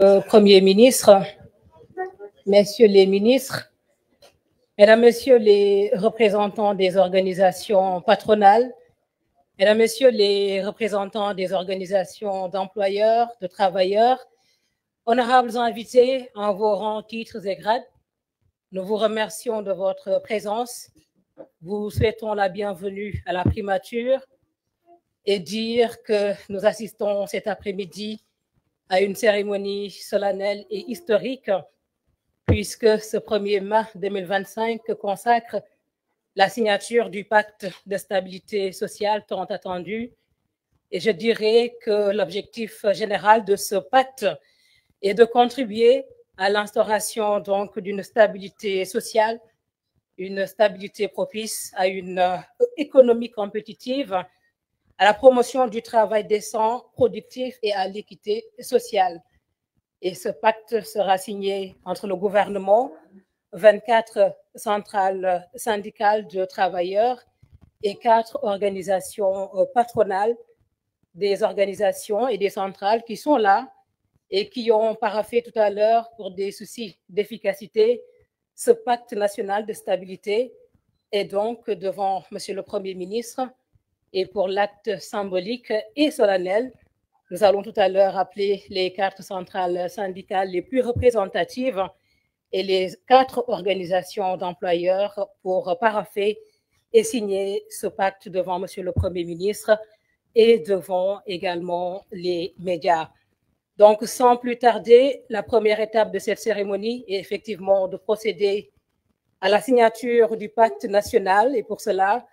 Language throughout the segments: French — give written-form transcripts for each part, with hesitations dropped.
Premier ministre, Messieurs les ministres, Mesdames, Messieurs les représentants des organisations patronales, Mesdames, Messieurs les représentants des organisations d'employeurs, de travailleurs, honorables invités en vos rangs, titres et grades, nous vous remercions de votre présence. Vous souhaitons la bienvenue à la primature et dire que nous assistons cet après-midi à une cérémonie solennelle et historique, puisque ce 1er mai 2025 consacre la signature du pacte de stabilité sociale tant attendu. Et je dirais que l'objectif général de ce pacte est de contribuer à l'instauration donc d'une stabilité sociale, une stabilité propice à une économie compétitive, à la promotion du travail décent, productif et à l'équité sociale. Et ce pacte sera signé entre le gouvernement, 24 centrales syndicales de travailleurs et 4 organisations patronales, des organisations et des centrales qui sont là et qui ont paraphé tout à l'heure pour des soucis d'efficacité ce pacte national de stabilité. Et donc, devant Monsieur le Premier ministre, et pour l'acte symbolique et solennel, nous allons tout à l'heure appeler les 4 centrales syndicales les plus représentatives et les 4 organisations d'employeurs pour parapher et signer ce pacte devant Monsieur le Premier ministre et devant également les médias. Donc, sans plus tarder, la première étape de cette cérémonie est effectivement de procéder à la signature du pacte national et pour cela,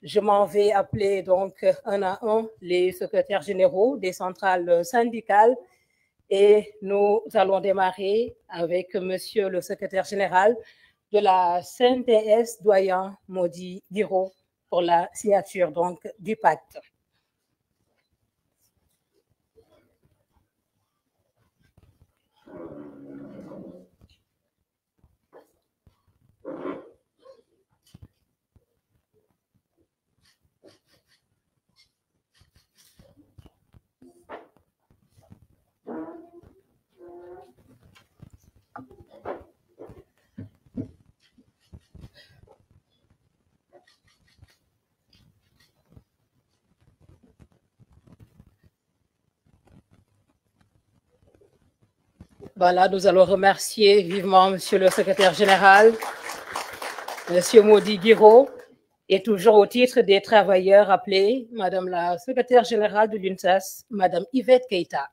je m'en vais appeler donc un à un les secrétaires généraux des centrales syndicales et nous allons démarrer avec Monsieur le secrétaire général de la CNTS, doyen Mody Guiraud, pour la signature donc du pacte. Voilà, nous allons remercier vivement Monsieur le secrétaire général, Monsieur Mody Guiraud, et toujours au titre des travailleurs appelés, Madame la secrétaire générale de l'UNSAS, Madame Yvette Keïta.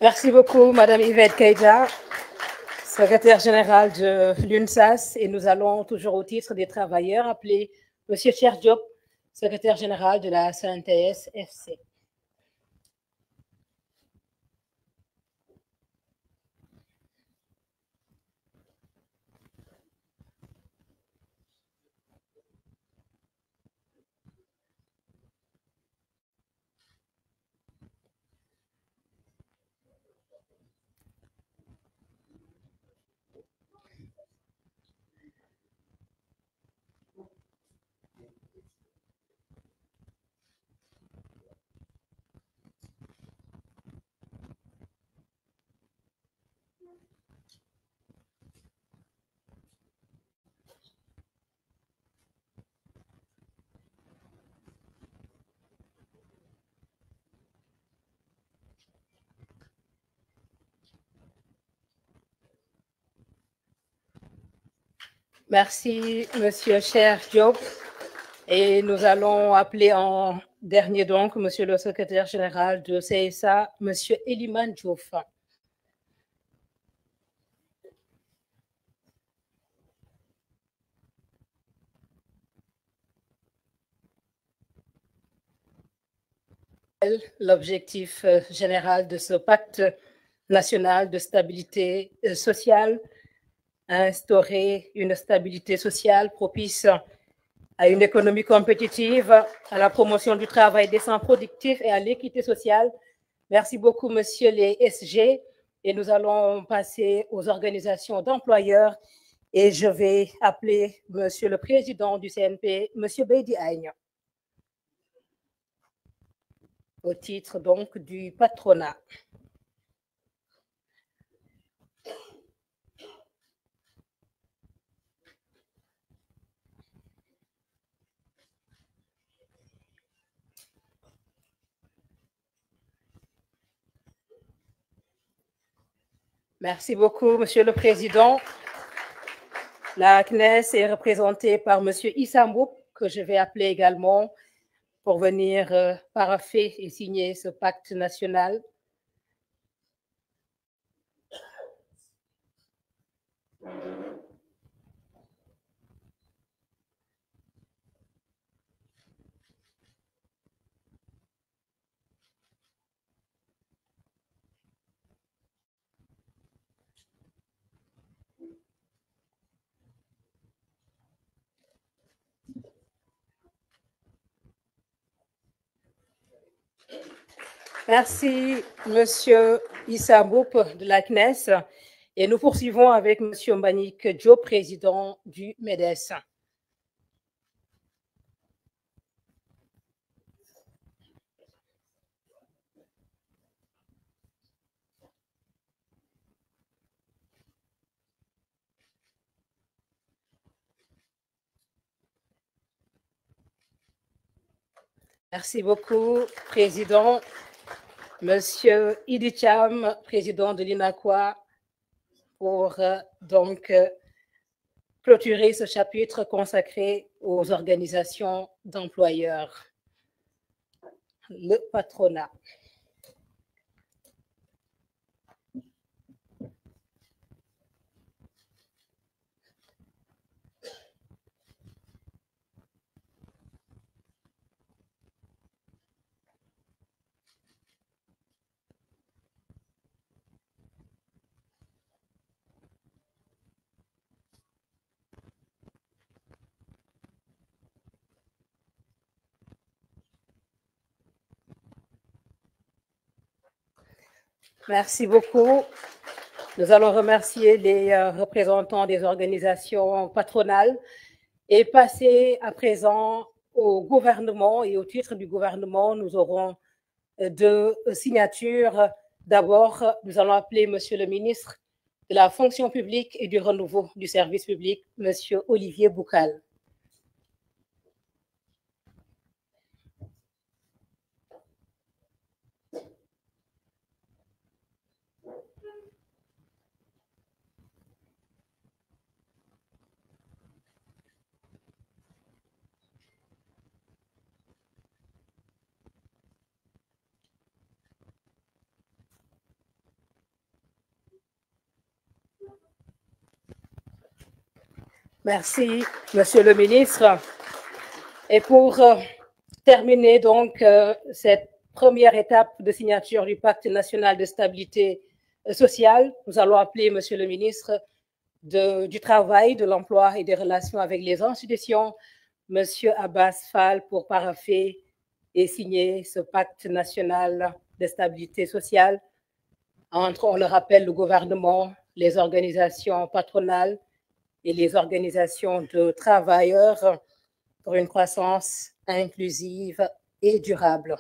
Merci beaucoup, Madame Yvette Keïta, secrétaire générale de l'UNSAS, et nous allons toujours au titre des travailleurs appeler Monsieur Cheikh Diop, secrétaire général de la CNTS FC. Merci, Monsieur Cher Diop. Et nous allons appeler en dernier donc Monsieur le secrétaire général de CSA, Monsieur Eliman Diouf. L'objectif général de ce pacte national de stabilité sociale, instaurer une stabilité sociale propice à une économie compétitive, à la promotion du travail décent, productif et à l'équité sociale. Merci beaucoup, monsieur les SG. Et nous allons passer aux organisations d'employeurs. Et je vais appeler monsieur le président du CNP, monsieur Beydi Agne, au titre donc du patronat. Merci beaucoup, Monsieur le Président. La CNES est représentée par Monsieur Issa Mboup, que je vais appeler également pour venir parapher et signer ce pacte national. Merci, Monsieur Issa Mboup de la CNES. Et nous poursuivons avec Monsieur Mbagnick Diop, président du MEDES. Merci beaucoup, Président. Monsieur Idi Cham, président de l'INACOA, pour donc clôturer ce chapitre consacré aux organisations d'employeurs. Le patronat. Merci beaucoup. Nous allons remercier les représentants des organisations patronales et passer à présent au gouvernement. Et au titre du gouvernement, nous aurons deux signatures. D'abord, nous allons appeler Monsieur le ministre de la fonction publique et du renouveau du service public, Monsieur Olivier Boucal. Merci, Monsieur le ministre. Et pour terminer donc cette première étape de signature du Pacte national de stabilité sociale, nous allons appeler Monsieur le ministre du Travail, de l'Emploi et des Relations avec les institutions, Monsieur Abbas Fall, pour parapher et signer ce Pacte national de stabilité sociale entre, on le rappelle, le gouvernement, les organisations patronales et les organisations de travailleurs pour une croissance inclusive et durable.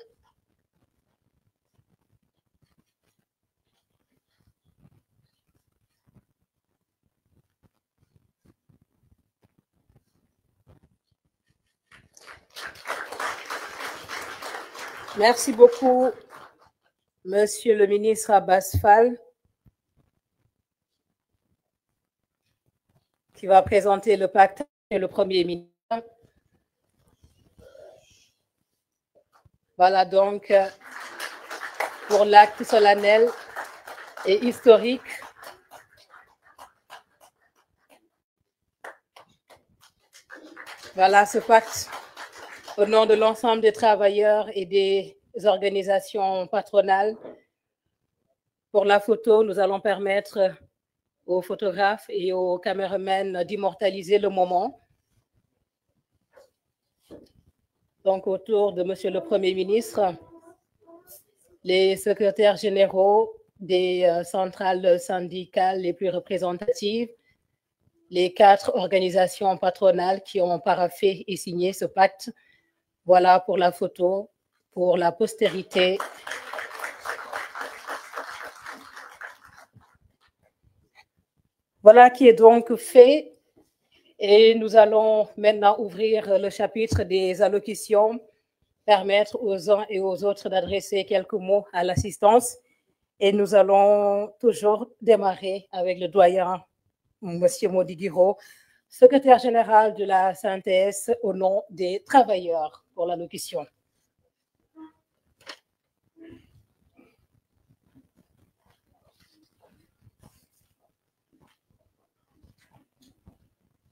Merci beaucoup, Monsieur le ministre Abbas Fall, qui va présenter le pacte et le Premier ministre. Voilà donc pour l'acte solennel et historique. Voilà ce pacte au nom de l'ensemble des travailleurs et des organisations patronales. Pour la photo, nous allons permettre aux photographes et aux caméramans d'immortaliser le moment. Donc, autour de Monsieur le Premier ministre, les secrétaires généraux des centrales syndicales les plus représentatives, les 4 organisations patronales qui ont paraphé et signé ce pacte. Voilà pour la photo, pour la postérité. Voilà qui est donc fait. Et nous allons maintenant ouvrir le chapitre des allocutions, permettre aux uns et aux autres d'adresser quelques mots à l'assistance. Et nous allons toujours démarrer avec le doyen, M. Mody Guiraud, secrétaire général de la synthèse au nom des travailleurs pour l'allocution.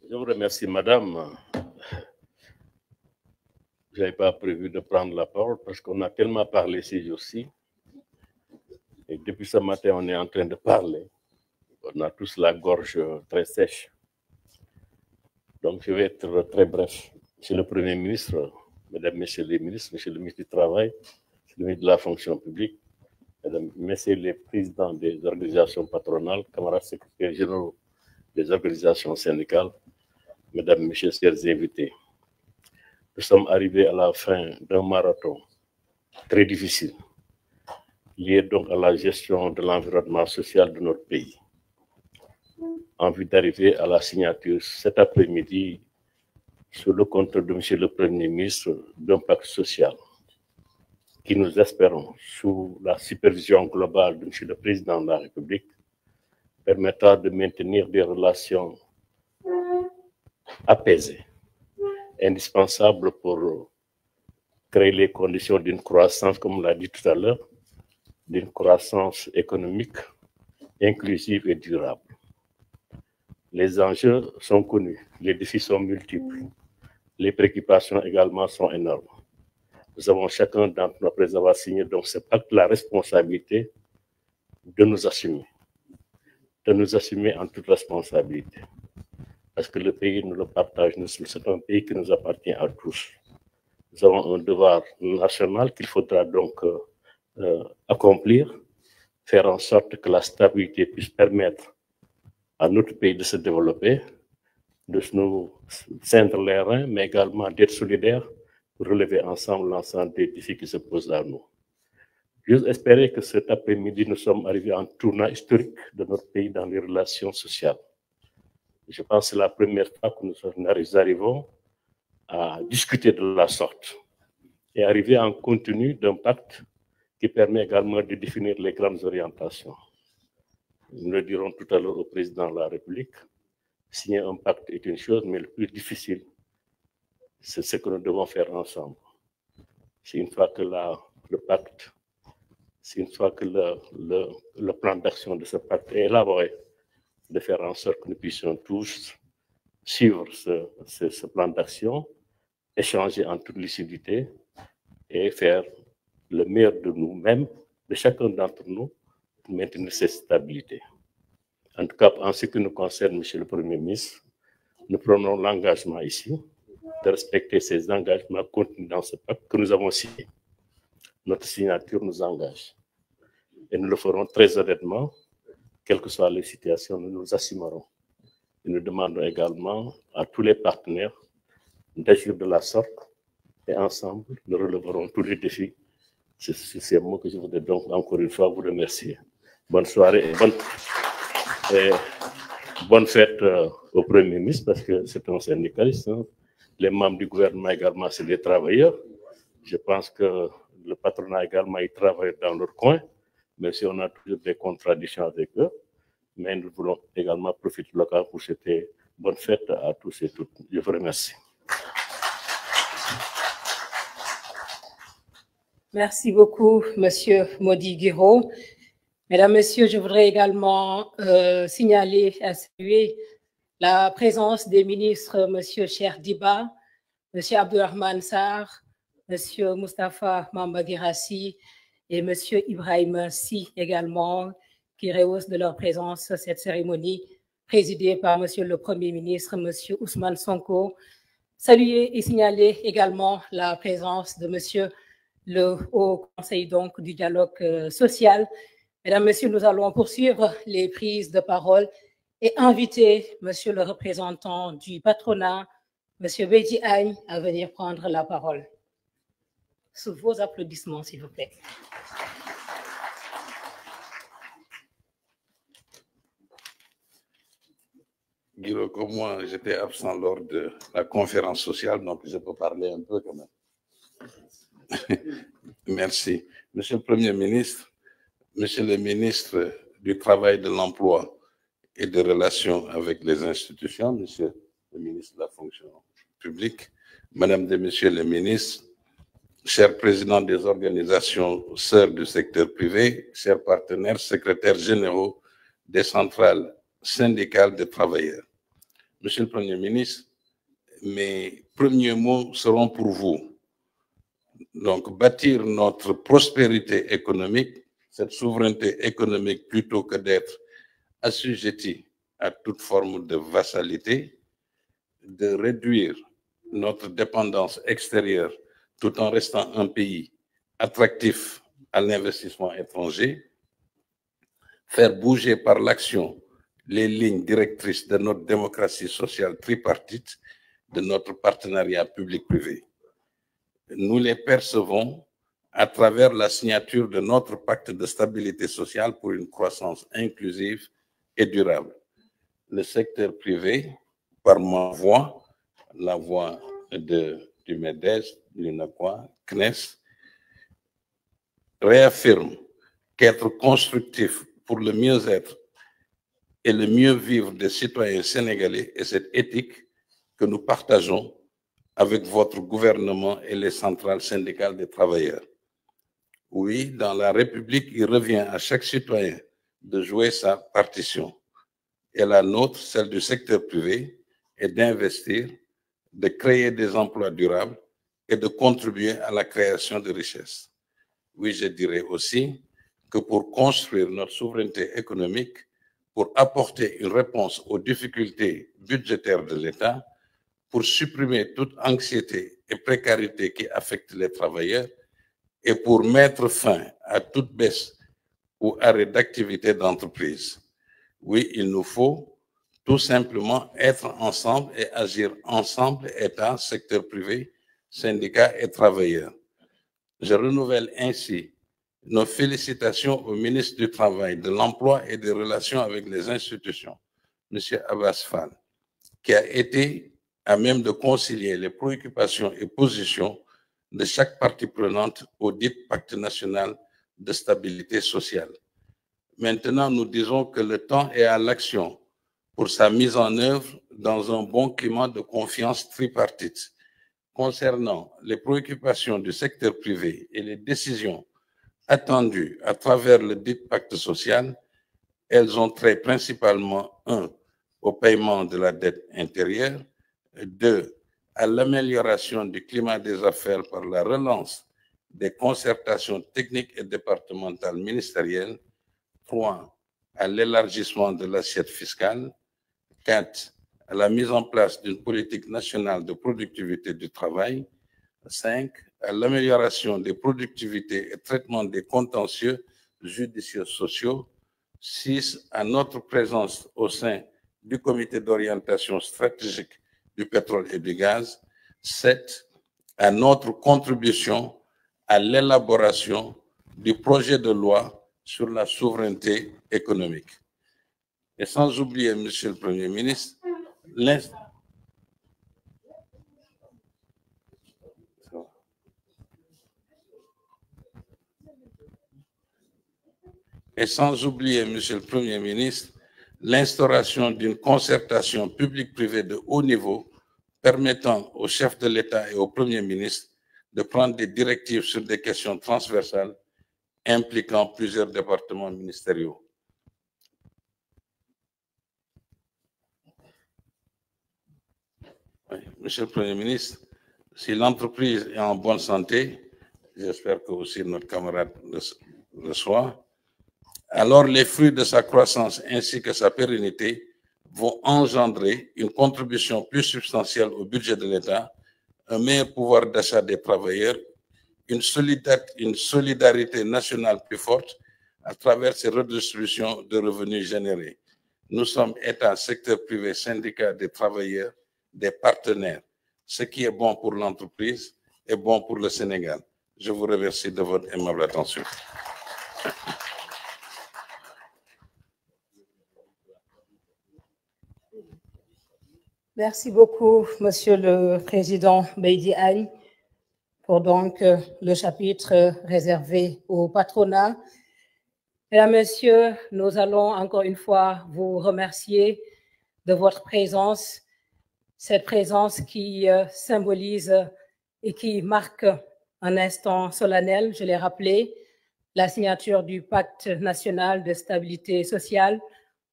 Je vous remercie, madame. Je n'avais pas prévu de prendre la parole parce qu'on a tellement parlé ces jours-ci. Et depuis ce matin, on est en train de parler. On a tous la gorge très sèche. Donc, je vais être très bref. Monsieur le Premier ministre, Mesdames, Messieurs les ministres, Monsieur le ministre du Travail, Monsieur le ministre de la Fonction publique, Mesdames, Messieurs les présidents des organisations patronales, camarades secrétaires généraux des organisations syndicales, Mesdames, Messieurs, chers invités, nous sommes arrivés à la fin d'un marathon très difficile, lié donc à la gestion de l'environnement social de notre pays, en vue d'arriver à la signature cet après-midi sous le contrôle de Monsieur le Premier ministre d'un pacte social qui, nous espérons, sous la supervision globale de Monsieur le Président de la République, permettra de maintenir des relations apaisées, indispensables pour créer les conditions d'une croissance, comme on l'a dit tout à l'heure, d'une croissance économique inclusive et durable. Les enjeux sont connus, les défis sont multiples, les préoccupations également sont énormes. Nous avons chacun d'entre nous, après avoir signé donc ce pacte, la responsabilité de nous assumer en toute responsabilité. Parce que le pays, nous le partageons, c'est un pays qui nous appartient à tous. Nous avons un devoir national qu'il faudra donc accomplir, faire en sorte que la stabilité puisse permettre à notre pays de se développer, de nous ceindre les reins, mais également d'être solidaires pour relever ensemble l'ensemble des défis qui se posent à nous. J'ose espérer que cet après-midi, nous sommes arrivés à un tournant historique de notre pays dans les relations sociales. Je pense que c'est la première fois que nous arrivons à discuter de la sorte et arriver à un contenu d'un pacte qui permet également de définir les grandes orientations. Nous le dirons tout à l'heure au président de la République. Signer un pacte est une chose, mais le plus difficile, c'est ce que nous devons faire ensemble. C'est une fois que le pacte, c'est une fois que le plan d'action de ce pacte est élaboré, de faire en sorte que nous puissions tous suivre ce plan d'action, échanger en toute lucidité et faire le meilleur de nous-mêmes, de chacun d'entre nous, pour maintenir cette stabilité. En tout cas, en ce qui nous concerne, Monsieur le Premier ministre, nous prenons l'engagement ici de respecter ces engagements contenus dans ce pacte que nous avons signé. Notre signature nous engage. Et nous le ferons très honnêtement, quelles que soient les situations, nous nous assumerons. Et nous demandons également à tous les partenaires d'agir de la sorte et ensemble, nous relèverons tous les défis. C'est ces mots que je voudrais donc encore une fois vous remercier. Bonne soirée et bonne fête au Premier ministre, parce que c'est un syndicaliste. Hein. Les membres du gouvernement également, c'est des travailleurs. Je pense que le patronat également, il travaille dans leur coin, même si on a toujours des contradictions avec eux. Mais nous voulons également profiter de l'occasion pour souhaiter Bonne fête à tous et toutes. Je vous remercie. Merci beaucoup, Monsieur Modi Guiraud. Mesdames, Messieurs, je voudrais également signaler et saluer la présence des ministres, Monsieur Cheikh Diba, Monsieur Abdourahmane Sarr, Monsieur Moustapha Mambadirassi et Monsieur Ibrahim Si également, qui rehaussent de leur présence cette cérémonie présidée par Monsieur le Premier ministre, Monsieur Ousmane Sonko. Saluer et signaler également la présence de Monsieur le Haut Conseil donc, du dialogue social. Mesdames, Messieurs, nous allons poursuivre les prises de parole et inviter Monsieur le représentant du patronat, Monsieur Beji Agne, à venir prendre la parole. Sous vos applaudissements, s'il vous plaît. Guiro, comme moi, j'étais absent lors de la conférence sociale, donc je peux parler un peu quand même. Merci. Monsieur le Premier ministre, Monsieur le ministre du Travail, de l'Emploi et des Relations avec les institutions, Monsieur le ministre de la Fonction publique, Madame et Messieurs les ministres, chers présidents des organisations sœurs du secteur privé, chers partenaires, secrétaires généraux des centrales syndicales des travailleurs. Monsieur le Premier ministre, mes premiers mots seront pour vous. Donc, bâtir notre prospérité économique, cette souveraineté économique, plutôt que d'être assujetti à toute forme de vassalité, de réduire notre dépendance extérieure tout en restant un pays attractif à l'investissement étranger, faire bouger par l'action les lignes directrices de notre démocratie sociale tripartite, de notre partenariat public-privé. Nous les percevons à travers la signature de notre pacte de stabilité sociale pour une croissance inclusive et durable. Le secteur privé, par ma voix, la voix du MEDES, du l'UNACOIS, CNES, réaffirme qu'être constructif pour le mieux-être et le mieux vivre des citoyens sénégalais est cette éthique que nous partageons avec votre gouvernement et les centrales syndicales des travailleurs. Oui, dans la République, il revient à chaque citoyen de jouer sa partition. Et la nôtre, celle du secteur privé, est d'investir, de créer des emplois durables et de contribuer à la création de richesses. Oui, je dirais aussi que pour construire notre souveraineté économique, pour apporter une réponse aux difficultés budgétaires de l'État, pour supprimer toute anxiété et précarité qui affectent les travailleurs et pour mettre fin à toute baisse ou arrêt d'activité d'entreprise. Oui, il nous faut tout simplement être ensemble et agir ensemble, État, secteur privé, syndicats et travailleurs. Je renouvelle ainsi nos félicitations au ministre du Travail, de l'Emploi et des Relations avec les institutions, M. Abbas Fall, qui a été à même de concilier les préoccupations et positions de chaque partie prenante au dit pacte national de stabilité sociale. Maintenant, nous disons que le temps est à l'action pour sa mise en œuvre dans un bon climat de confiance tripartite. Concernant les préoccupations du secteur privé et les décisions attendues à travers le dit pacte social, elles ont trait principalement, 1, au paiement de la dette intérieure, 2, à l'amélioration du climat des affaires par la relance des concertations techniques et départementales ministérielles, 3, à l'élargissement de l'assiette fiscale, 4, à la mise en place d'une politique nationale de productivité du travail, 5, à l'amélioration des productivités et traitement des contentieux judiciaires sociaux, 6, à notre présence au sein du comité d'orientation stratégique du pétrole et du gaz, 7, à notre contribution à l'élaboration du projet de loi sur la souveraineté économique. Et sans oublier, Monsieur le Premier ministre, l'instauration d'une concertation publique-privée de haut niveau permettant au chef de l'État et au Premier ministre de prendre des directives sur des questions transversales impliquant plusieurs départements ministériels. Oui, Monsieur le Premier ministre, si l'entreprise est en bonne santé, j'espère que aussi notre camarade le soit, alors les fruits de sa croissance ainsi que sa pérennité vont engendrer une contribution plus substantielle au budget de l'État, un meilleur pouvoir d'achat des travailleurs, une solidarité nationale plus forte à travers ces redistributions de revenus générés. Nous sommes État, secteur privé, syndicat des travailleurs, des partenaires. Ce qui est bon pour l'entreprise est bon pour le Sénégal. Je vous remercie de votre aimable attention. Merci beaucoup, Monsieur le Président Beydi Agne, pour donc le chapitre réservé au patronat. Mesdames, Messieurs, nous allons encore une fois vous remercier de votre présence, cette présence qui symbolise et qui marque un instant solennel, je l'ai rappelé, la signature du Pacte national de stabilité sociale.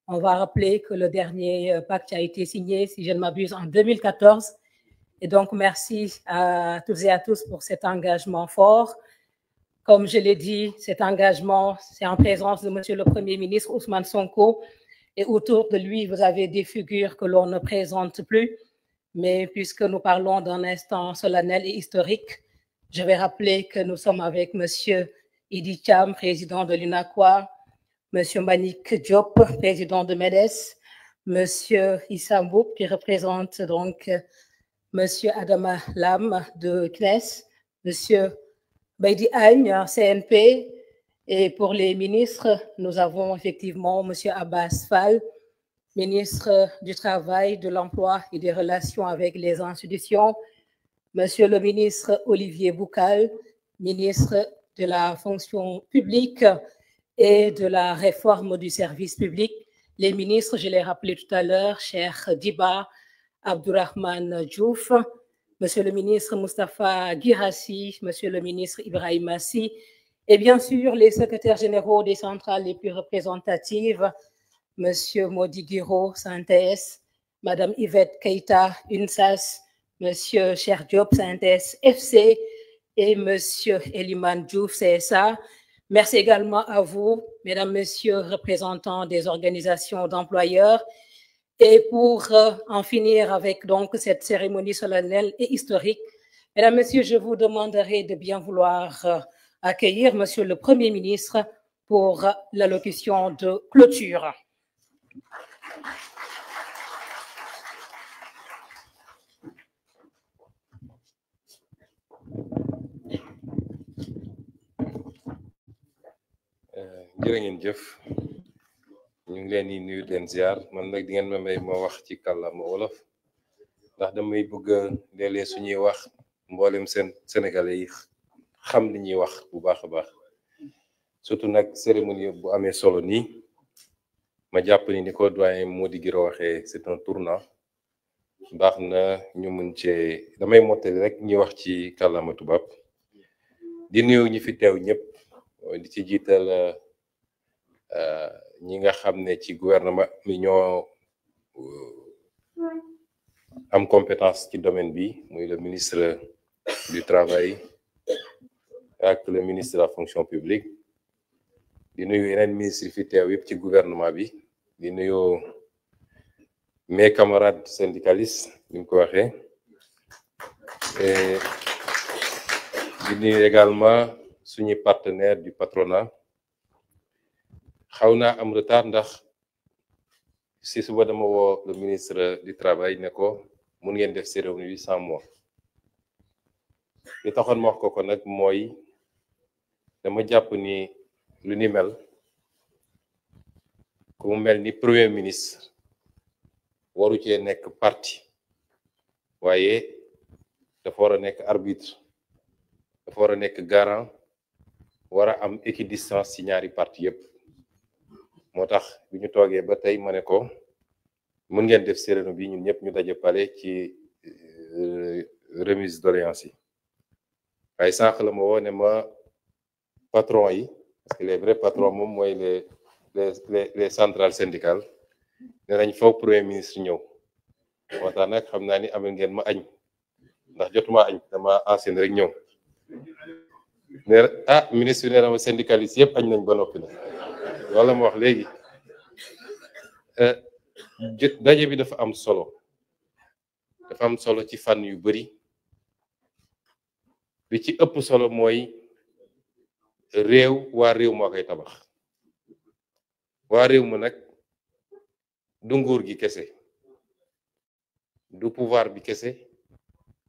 On va rappeler que le dernier pacte a été signé, si je ne m'abuse, en 2014. Et donc, merci à toutes et à tous pour cet engagement fort. Comme je l'ai dit, cet engagement, c'est en présence de Monsieur le Premier ministre Ousmane Sonko. Et autour de lui, vous avez des figures que l'on ne présente plus. Mais puisque nous parlons d'un instant solennel et historique, je vais rappeler que nous sommes avec Monsieur Idi Cham, président de l'UNACOIS, Monsieur Manik Diop, président de MEDES, Monsieur Issa Mboup, qui représente donc Monsieur Adama Lam de CNES, Monsieur Beydi Agne, CNP, et pour les ministres, nous avons effectivement Monsieur Abbas Fall, ministre du Travail, de l'Emploi et des Relations avec les institutions, Monsieur le ministre Olivier Boucal, ministre de la fonction publique et de la réforme du service public. Les ministres, je l'ai rappelé tout à l'heure, Cheikh Diba Abdourahmane Diouf, Monsieur le ministre Moustapha Guirassi, Monsieur le ministre Ibrahim Massi, et bien sûr les secrétaires généraux des centrales les plus représentatives, Monsieur Modi Guiro, Synthèse, Madame Yvette Keita, UNSAS, Monsieur Cheikh Diop, Synthèse FC, et Monsieur Eliman Diouf, CSA. Merci également à vous, Mesdames, Messieurs, représentants des organisations d'employeurs. Et pour en finir avec donc cette cérémonie solennelle et historique, Mesdames, Messieurs, je vous demanderai de bien vouloir accueillir Monsieur le Premier ministre pour l'allocution de clôture. jërë ngeen jëf ñu ngi leen di nuyu leen ziar man nag di ngeen ma may ma wax ci kàllaama wolof ndax damay bëgg léeg-léeg suñuy wax mboolem seen sénégalais yi xam li ñuy wax bu baax a baax surtout nag cérémonie bu amee solo nii ma jàpp ni ko doyen Mody Guiro waxee c'est un tournant baax na ñu mën cee damay mottali rek ñuy wax ci kàllaama tubaab di nuyu ñi fi teew ñëpp di ci jiital ñi nga xam ne ci gouvernement mi ñoo am compétence ci domaine bi muy le ministre du travail ak le ministre de la fonction publique di nuyu yeneen ministre yi fi teew yëpp ci gouvernement bi di nuyu mes camarades syndicalistes ni mu ko waxee di nuyu également suñu partenaire du patronat xaw naa am retard ndax si suba dama woo le ministre du travail ne ko mun ngeen def cérémonie bi sans moi li taxoon ma wax ko nag mooy dama jàpp ni lu ni mel ku mu mel ni premier ministre waru cee nekk parti waaye dafa war a nekk arbitre dafa war a nekk garant war a am équidistance ci ñaari parti yépp moo tax bi ñu toogee ba tey ma ne ko mën ngeen def cérémonie bi ñun ñëpp ñu daje pale ci remise doléances yi waaye sànq la ma woo ne ma patron yi parce que les vrais patrons moom mooy les centrales syndicales ne nañ faw premier ministre ñëw moo tax nag xam naa ni amel ngeen ma añ ndax jotuma añ dama ancien rek ñëw ne ministre bi nee na ma syndicaliste yëpp añ nañ ba noppi na loolu la ma wax léegi daje bi dafa am solo ci fànn yu bari bi ci ëpp solo mooy réew waa réew moo koy tabax waa réew mu nag du nguur gi kese du pouvoir bi kese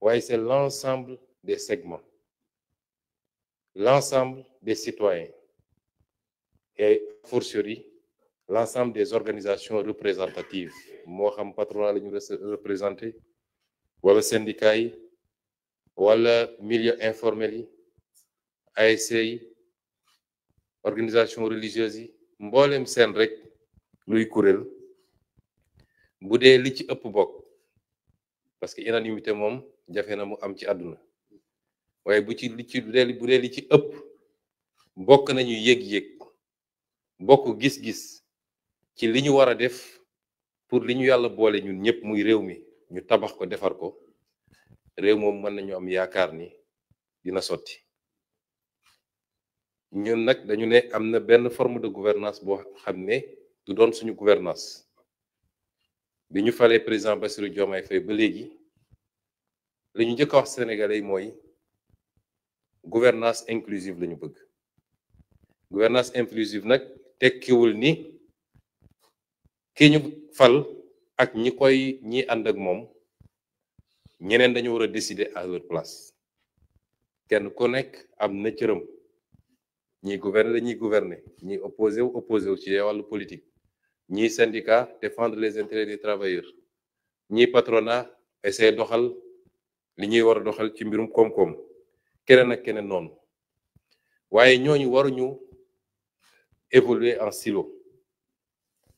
waaye c'est l'ensemble des segments, l'ensemble des citoyens et a fortiori l'ensemble des organisations représentatives moo xam patronat la ñu représenté wala syndicat yi wala milieu informel yi ASC yi organisation religieuse yi mboolem seen rek luy kuréel bu dee li ci ëpp bokk parce que unanimité moom jafe na mu am ci àdduna waaye bu dee li ci ëpp bokk nañu yëg-yëg bokk gis-gis ci li ñu war a def pour li ñu yàlla boole ñun ñëpp muy réew mi ñu tabax ko defar ko réew moom mën nañu am yaakaar ni dina sotti ñun nag dañu ne am na benn forme de gouvernance boo xam ne du doon suñu gouvernance bi ñu falee président Bassirou Diomaye Faye ba léegi li ñu njëkk a wax sénégalais yi mooy gouvernance inclusive la ñu bëgg gouvernance inclusive nag tekkiwul ni ki ñu fal ak ñi ànd ak moom ñeneen dañu war a décider à leur place kenn ku nekk am na cëram ñi gouverner dañuy gouverner ñi opposé wu ci wàllu politique ñi syndicat défendre les intérêts des travailleurs ñi patronat essayer doxal li ñuy war a doxal ci mbirum koom-koom keneen ak keneen noonu waaye ñooñu waruñu évoluer en silo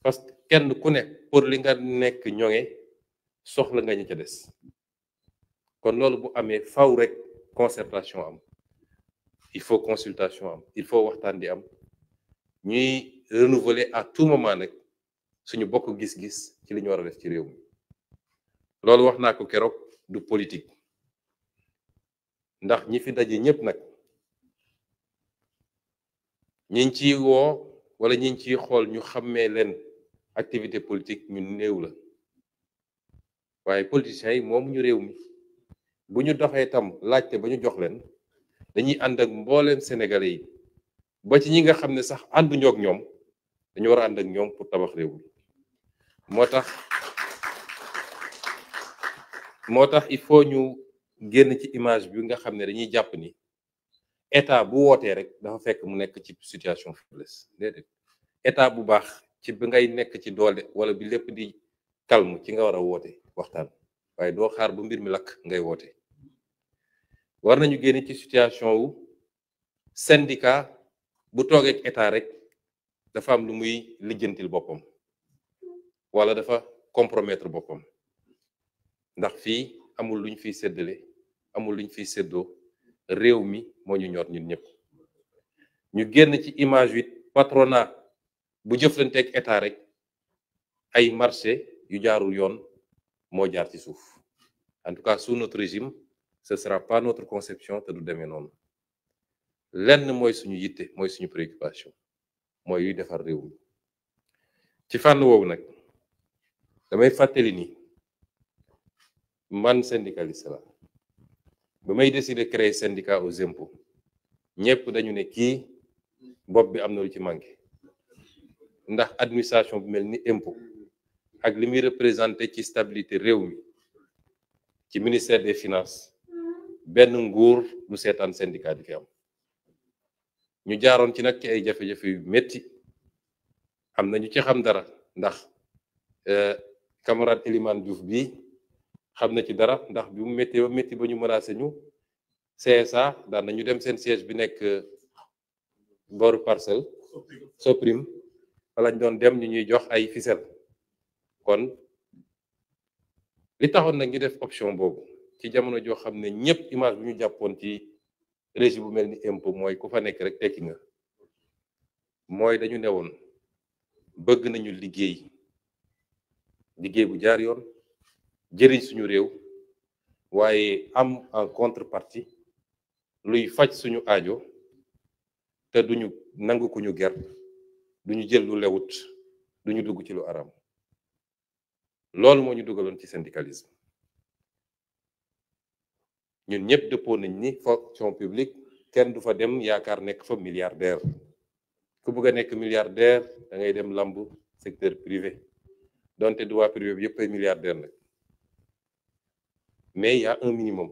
parce que kenn ku nekk pour li nga nekk ñoŋe soxla nga ñu ca des kon loolu bu amee faw rek concertation am il faut consultation am il faut waxtaan di am ñuy renouveler à tout moment nag suñu bokk gis-gis ci li ñu war a def ci réew mi loolu wax naa ko keroog du politique ndax ñi fi daje ñëpp nag ñiñ ciy woo wala ñiñ ciy xool ñu xàmmee leen activité politique ñu néew la waaye politiciens yi moom ñu réew mi bu ñu doxee tam laajte ba ñu jox leen dañuy ànd ak mbooleem sénégalais yi ba ci ñi nga xam ne sax ànduñoo ak ñoom dañu war a ànd ak ñoom pour tabax réew mi moo tax il faut ñu génn ci image bi nga xam ne dañuy jàpp ni état bu wootee rek dafa fekk mu nekk ci situation faiblesse déedéet état bu baax ci bi ngay nekk ci doole wala bi lépp di calme ci nga war a woote waxtaan waaye doo xaar ba mbir mi lakk ngay woote war nañu génn ci situation wu syndicat bu toogee ak état rek dafa am lu muy lijjantil boppam wala dafa compromettre boppam ndax fii amul luñ fiy séddale amul luñ fiy séddoo réew mi moo ñu ñor ñun ñëpp ñu génn ci image wi patronat bu jëflanteeg état rek ay marché yu jaarul yoon moo jaar ci suuf en tout cas sous notre régime ce sera pas notre conception te du demee noonu lenn mooy suñu yitte mooy suñu préoccupation mooy yuy defar réew mi ci fànn woowu nag damay fàttali ni man syndicaliste la ba may décider créer syndicat aux impôts ñëpp dañu ne kii bopp bi am na lu ci manqué ndax administration bu mel ni impôt ak li muy représenté ci stabilité réew mi ci ministère des finances benn nguur du seetaan syndicat di fi am ñu jaaroon ci nag ci ay jafe-jafe yu metti am na ñu ci xam dara ndax camarade Elimane Diouf bii xam na ci dara ndax bi mu métti ba ñu menacé ñu CSA daan nañu dem seen siège bi nekk booru Parcelles Soprim lañ doon dem ñu ñuy jox ay ficelle. kon li taxoon nag ñu def option boobu ci jamono joo xam ne ñëpp image bu ñu jàppoon ci régime bu mel ni impôt mooy ku fa nekk rek tekki nga mooy dañu newoon bëgg nañu liggéey bu jaar yoon jëriñ suñu réew waaye am en contrepartie luy faj suñu aajo te duñu nangu ku ñu ger duñu jël lu lewut duñu dugg ci lu aram loolu moo ñu dugaloon ci syndicalisme ñun ñëpp dëppoo nañ ni fonction publique kenn du fa dem yaakaar nekk fa milliardaire ku bëgg a nekk milliardaire da ngay dem lamb secteur privé donte du waa privé bi yëpp ay milliardaire nag mais il y a un minimum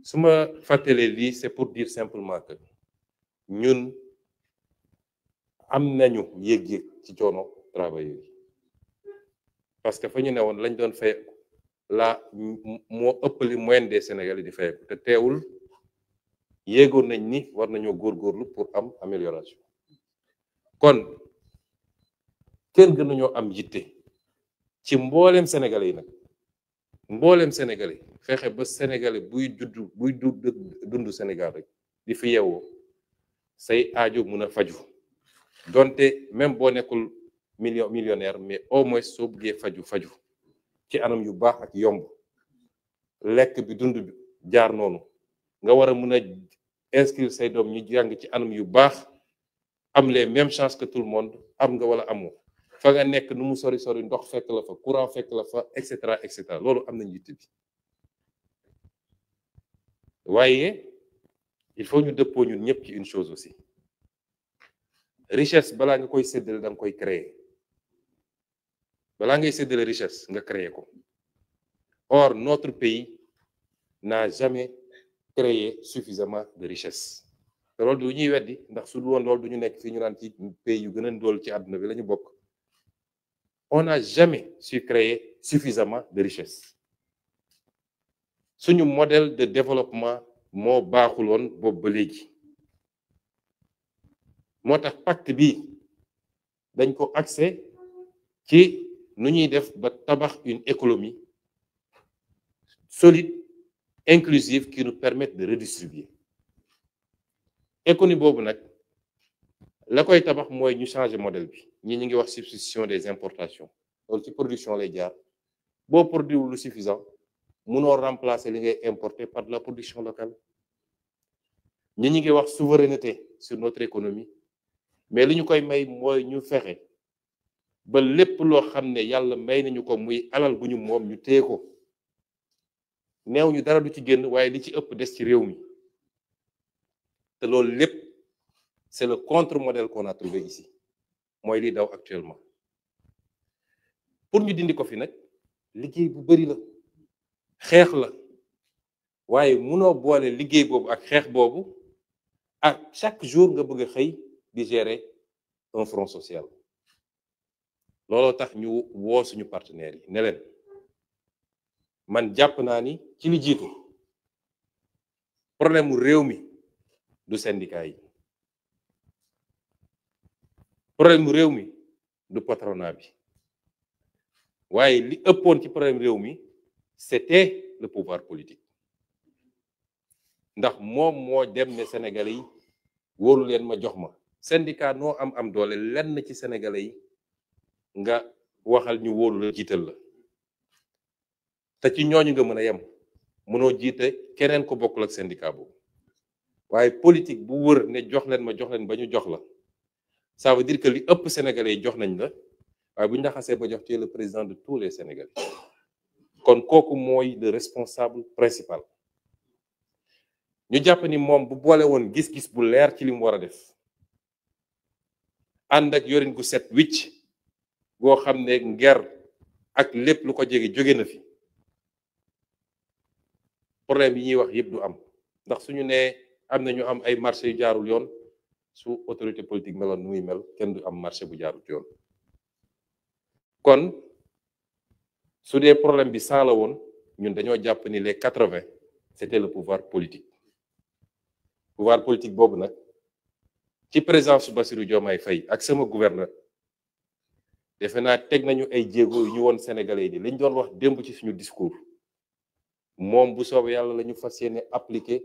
su ma fàttalee lii c'est pour dire simplement que ñun am nañu yëg-yëg ci coono travailleurs yi parce que fa ñu ne woon lañ doon fay la moo ëpp li moyenne des Sénégalais di fay te teewul yéegoon nañ ni war nañoo góorgóorlu pour am amélioration kon kenn gën nañoo am yitte ci mbooleem Sénégalais yi nag mbooleem Sénégalais fexe ba Sénégalais buy dund Sénégal rek di fi yeewoo say aajo mun a faju donte même boo nekkul millionnaire mais au moins soo bëggee faju ci anam yu baax ak yomb lekk bi dund bi jaar noonu nga war a mën a inscrire say doom ñu jàng ci anam yu baax am les mêmes chances que tout le monde am nga wala amoo fa nga nekk nu mu sori ndox fekk la fa courant fekk la fa et cetera loolu am nañ yitte bi waaye il faut ñu dëppoo ñun ñëpp ci une chose aussi richesse balaa nga koy séddale da nga koy créer balaa ngay séddale richesse nga créer ko or notre pays n'a jamais créé suffisamment de richesse te loolu du ñuy weddi ndax su dul woon loolu du ñu nekk fii ñu naan ci pays yu gën a ndóol ci àdduna bi la ñu bokk on n'a jamais su créer suffisamment de richesse suñu modèle de développement moo baaxuloon boobu ba léegi moo tax pacte bi dañ ko axé ci nu ñuy def ba tabax une économie solide inclusive qui nous permette de redistribuer économie boobu nag la koy tabax mooy ñu changer modèle bi ñi ngi wax substitution des importations loolu ci production lay jaar boo produit lu suffisant munoo remplacer li ngay importer par de la production locale ñi ngi wax souveraineté sur notre économie mais li ñu koy may mooy ñu fexe ba lépp loo xam ne yàlla may nañu ko muy alal bu ñu moom ñu téye ko neew ñu dara du ci génn waaye li ci ëpp des ci réew mi te loolu lépp c'est le contre-modèle qu'on a trouvé ici mooy li daw actuellement pour ñu dindi ko fi nag liggéey bu bari la xeex la waaye munoo boole liggéey boobu ak xeex boobu ak chaque jour nga bëgg a xëy di gérer un front social looloo tax ñu woo suñu partenaires yi ne leen man jàpp naa ni ci li jiitu problème mu réew mi du syndicat yi problème mu réew mi du patronat bi waaye li ëppoon ci problème réew mi c'était le pouvoir politique ndax moom moo dem ne Sénégalais yi wóolu leen ma jox ma syndicat noo am doole lenn ci Sénégalais yi nga waxal ñu wóolu la jiital la te ci ñooñu nga mën a yem mënoo jiite keneen ko bokkul ak syndicat boobu waaye politique bu wër ne jox leen ba ñu jox la ça veut dire que li ëpp Sénégalais yi jox nañ la waaye bu ñu la xasee ba jox ci le président de tous les Sénégalais kon kooku mooy le responsable principal ñu jàpp ni moom bu boole woon gis-gis bu leer ci li mu war a def ànd ak yorin gu set wicc goo xam ne nger ak lépp lu ko jege jóge na fi problème yi ñuy wax yëpp du am ndax suñu nee am na ñu am ay marché yu jaarul yoon su autorité politique meloon nu muy mel kenn du am marché bu jaarul yoon kon su dee problème bi 100 la woon ñun dañoo jàpp ni les 80 c'était le pouvoir politique boobu nag ci présence Bassirou Diomaye Faye ak sama defe naa teg nañu ay jéego yu ñu woon sénégalais yi liñ doon wax démb ci suñu discours moom bu soobee yàlla la ñu fas yéene appliquer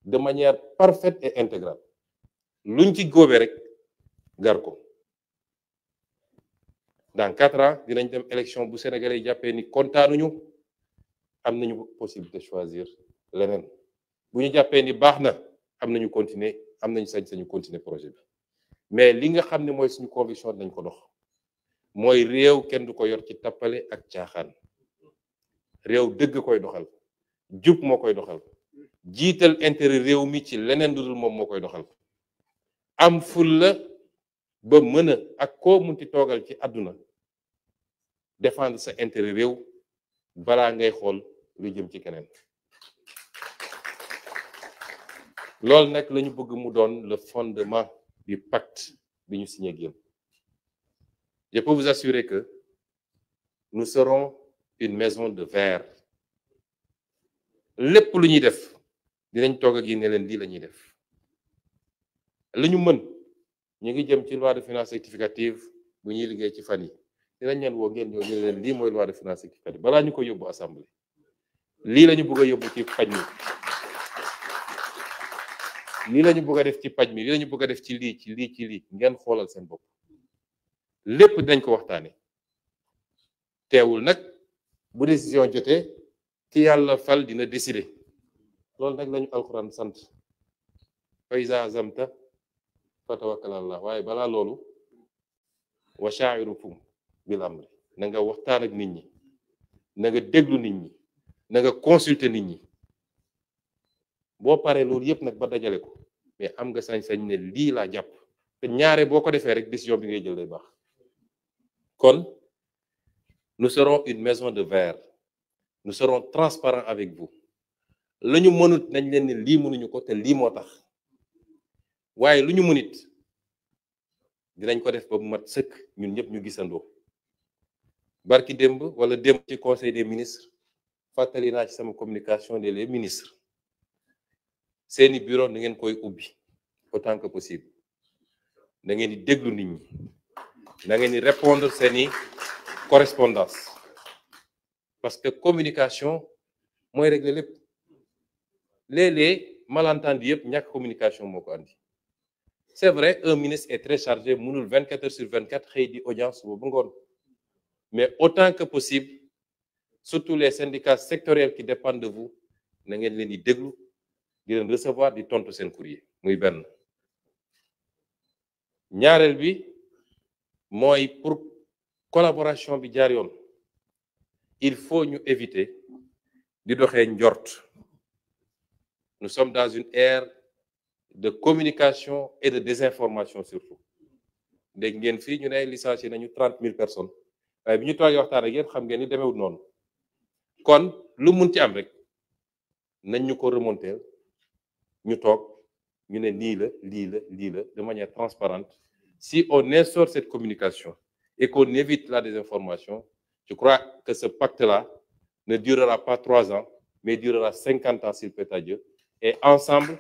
de manière parfaite et intégrale luñ ci góobee rek gar ko. Dans 4 ans dinañ dem élection bu sénégalais yi jàppee ni kontaanuñu am nañu possibilité choisir leneen bu ñu jàppee ni baax na am nañu continuer am nañu sañ-sañu continuer projet bi mais li nga xam ne mooy suñu conviction dinañ ko dox mooy réew kenn du ko yor ci tappale ak caaxaan réew dëgg koy doxal jub moo koy doxal jiital intérêt réew mi ci leneen lu dul moom moo koy doxal am fulla ba mën a ak koo munti toogal ci àdduna défendre sa intérêt réew balaa ngay xool lu jëm ci keneen loolu nag la ñu bëgg mu doon le fondement du pacte bi ñu signé ak yéen. Je peux vous assurer que nous serons une maison de verre lépp lu ñuy def dinañ toog ak yi ne leen lii la ñuy def lu ñu mën ñu ngi jëm ci loi de finances rectificative bu ñuy liggéey ci fan yi dinañ leen woo ngeen ñëw ñu leen lii mooy loi de finances rectificative balaa ñu ko yóbbu assemblée lii la ñu bëgg a yóbbu ci paj mi lii la ñu bëgg a def ci paj mi lii la ñu bëgg a def ci lii ci lii ci lii ngeen xoolal seen bopp lépp dinañ ko waxtaane teewul nag bu décision jotee ki yàlla fal dina décider loolu nag lañu alxuraan sant fa iza azamta fatawakkal Allah waaye balaa loolu wa sha'irukum bil amri na nga waxtaan ak nit ñi na nga déglu nit ñi na nga consulter nit ñi boo paree loolu yëpp nag ba dajale ko mais am nga sañ-sañ ne lii laa jàpp te ñaare boo ko defee rek décision bi ngay jël day baax kon nous serons une maison de verre nous serons transparents avec vous la ñu mënut nañ leen ne lii mënuñu ko te lii moo tax waaye lu ñu mënit dinañ ko def ba mu mat sëkk ñun ñëpp ñu gisandoo barki démb wala démb ci conseil des ministres fàttali naa ci sama communication des les ministres seeni bureau na ngeen koy ubbi autant que possible da ngeen di déglu nit ñi da ngeen di répondre seeni correspondance parce que communication mooy régler lépp léeg-léeg malentendu yëpp ñàkk communication moo ko andi c'est vrai un ministre est très chargé mënul 24 heures sur 24 xëy di audience boobu ngoon mais autant que possible surtout les syndicats sectoriels qui dépendent de vous na ngeen leen di déglu di leen recevoir di tontu seen courrier muy benn ñaareel bi mooy pour collaboration bi jaar yoon il faut ñu éviter di doxee njort nous sommes dans une ère de communication et de désinformation surtout dégg ngeen fii ñu ne licencié nañu 30 000 personnes waaye bi ñu toogee waxtaan ak yéen xam ngeen ni demeewul noonu kon lu mun ci am rek nañ ñu ko remonter ñu toog ñu ne nii la lii la lii la de manière transparente si on instaure cette communication et qu'on évite la désinformation je crois que ce pacte-là ne durera pas 3 ans mais durera 50 ans s'il plaît à Dieu et ensemble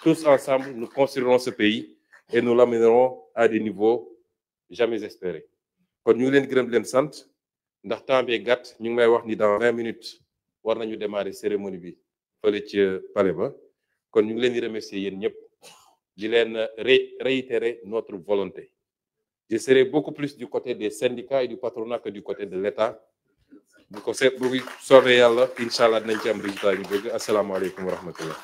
tous ensemble nous construirons ce pays et nous l'amènerons à des niveaux jamais espérés kon ñu ngi leen gërëm leen sant ndax temps bi gàtt ñu ngi may wax ni dans 20 minutes war nañu démarrer cérémonie bi fële ci palais ba kon ñu ngi leen di remercier yéen ñëpp di leen réitérer notre volonté je serai beaucoup plus du côté des syndicats et du patronat que du côté de l'État bu ko soobee yàlla incha allah dinañ ci am résultat yu bëgg asalaamaaleykum wa rahmatullah